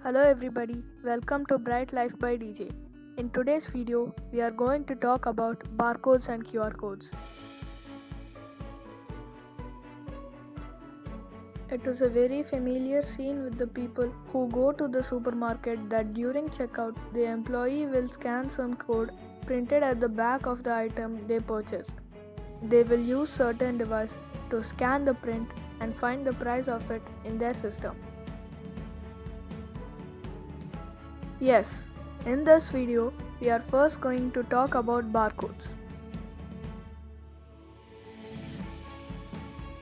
Hello everybody, welcome to Bright Life by DJ. In today's video, we are going to talk about barcodes and QR codes. It is a very familiar scene with the people who go to the supermarket that during checkout, the employee will scan some code printed at the back of the item they purchased. They will use certain device to scan the print and find the price of it in their system. Yes, in this video, we are first going to talk about barcodes.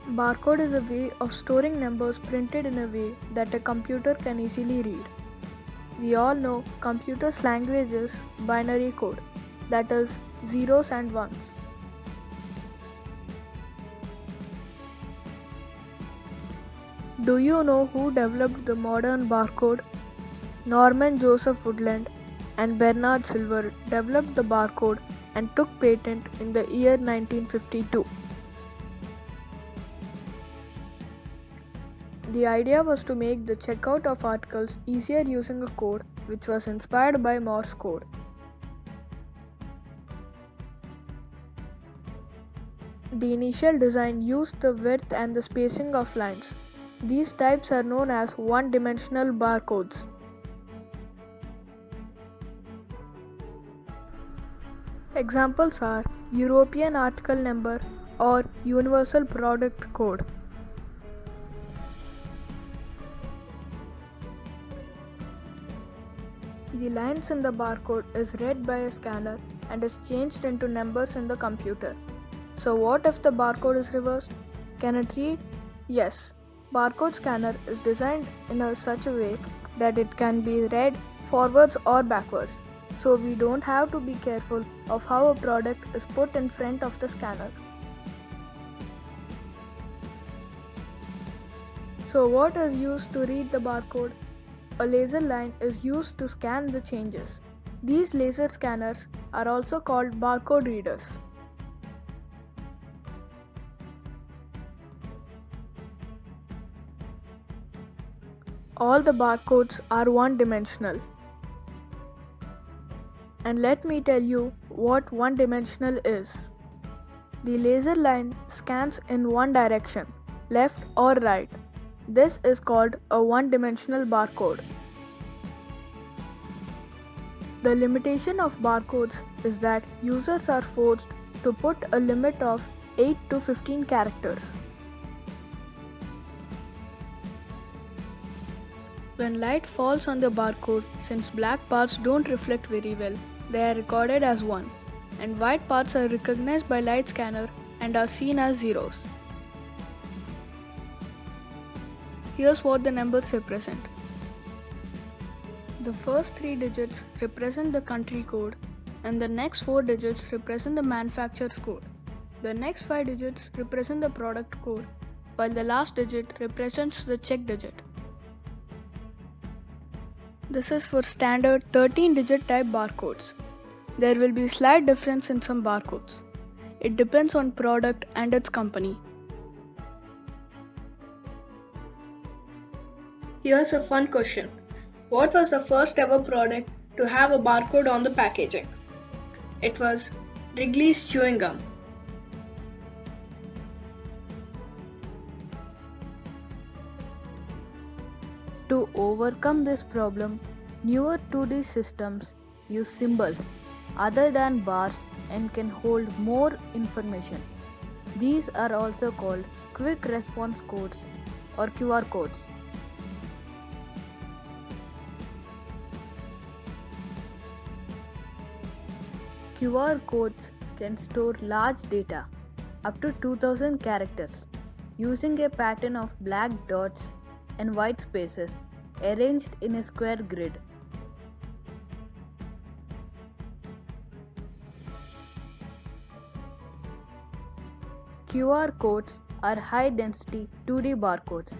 Barcode is a way of storing numbers printed in a way that a computer can easily read. We all know computer's language is binary code, that is zeros and ones. Do you know who developed the modern barcode? Norman Joseph Woodland and Bernard Silver developed the barcode and took patent in the year 1952. The idea was to make the checkout of articles easier using a code which was inspired by Morse code. The initial design used the width and the spacing of lines. These types are known as one-dimensional barcodes. Examples are European Article Number or Universal Product Code. The lines in the barcode is read by a scanner and is changed into numbers in the computer. So what if the barcode is reversed? Can it read? Yes. Barcode scanner is designed in such a way that it can be read forwards or backwards. So we don't have to be careful of how a product is put in front of the scanner. So what is used to read the barcode? A laser line is used to scan the changes. These laser scanners are also called barcode readers. All the barcodes are one-dimensional. And let me tell you what one-dimensional is. The laser line scans in one direction, left or right. This is called a one-dimensional barcode. The limitation of barcodes is that users are forced to put a limit of 8 to 15 characters. When light falls on the barcode, since black parts don't reflect very well, they are recorded as 1, and white parts are recognized by light scanner and are seen as zeros. Here's what the numbers represent. The first 3 digits represent the country code, and the next 4 digits represent the manufacturer's code. The next 5 digits represent the product code, while the last digit represents the check digit. This is for standard 13-digit type barcodes. There will be slight difference in some barcodes. It depends on product and its company. Here's a fun question. What was the first ever product to have a barcode on the packaging? It was Wrigley's chewing gum. To overcome this problem, newer 2D systems use symbols other than bars and can hold more information. These are also called quick response codes or QR codes. QR codes can store large data, up to 2000 characters, using a pattern of black dots and white spaces arranged in a square grid. QR codes are high-density 2D barcodes.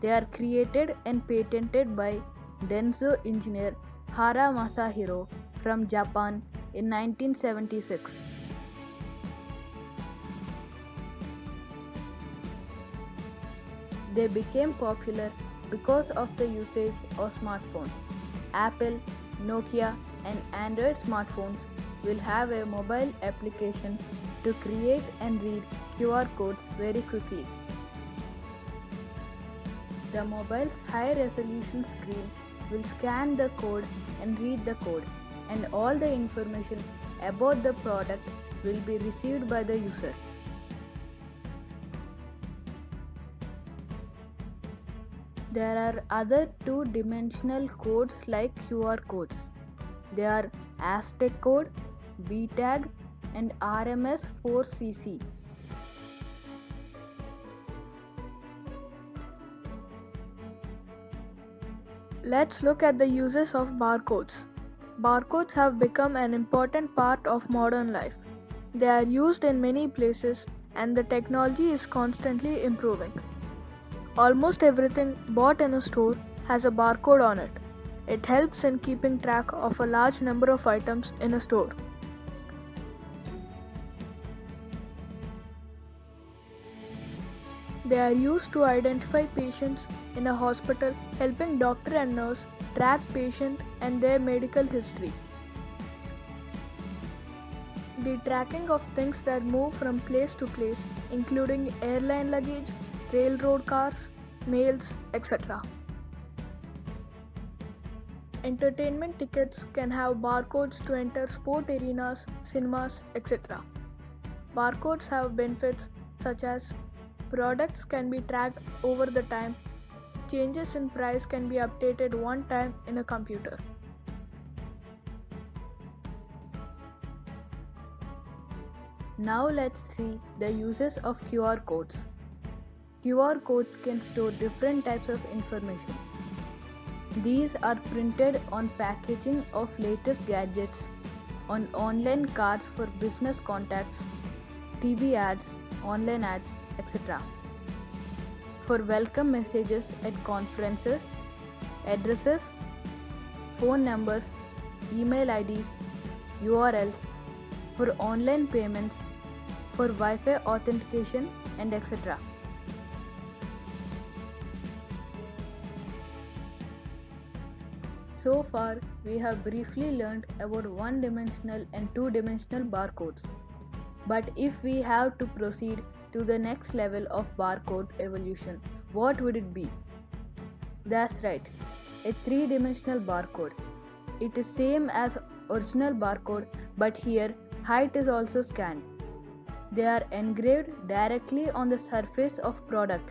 They are created and patented by Denso engineer Hara Masahiro from Japan in 1976. They became popular because of the usage of smartphones. Apple, Nokia, and Android smartphones will have a mobile application to create and read QR codes very quickly. The mobile's high resolution screen will scan the code and read the code, and all the information about the product will be received by the user. There are other two-dimensional codes like QR codes. They are Aztec code, BTAG, and RMS4CC. Let's look at the uses of barcodes. Barcodes have become an important part of modern life. They are used in many places and the technology is constantly improving. Almost everything bought in a store has a barcode on it. It helps in keeping track of a large number of items in a store. They are used to identify patients in a hospital, helping doctor and nurse track patient and their medical history. The tracking of things that move from place to place, including airline luggage, railroad cars, mails, etc. Entertainment tickets can have barcodes to enter sport arenas, cinemas, etc. Barcodes have benefits such as products can be tracked over the time, changes in price can be updated one time in a computer. Now let's see the uses of QR codes. QR codes can store different types of information. These are printed on packaging of latest gadgets, on online cards for business contacts, TV ads, online ads, etc. For welcome messages at conferences, addresses, phone numbers, email IDs, URLs, for online payments, for Wi-Fi authentication, and etc. So far, we have briefly learned about one-dimensional and two-dimensional barcodes. But if we have to proceed to the next level of barcode evolution, what would it be? That's right, a three-dimensional barcode. It is same as original barcode, but here height is also scanned. They are engraved directly on the surface of product.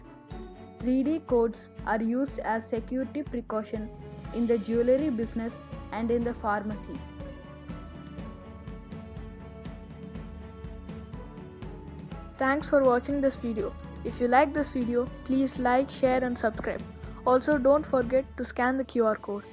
3D codes are used as security precaution in the jewelry business and in the pharmacy. Thanks for watching this video. If you like this video, please like, share and subscribe. Also don't forget to scan the QR code.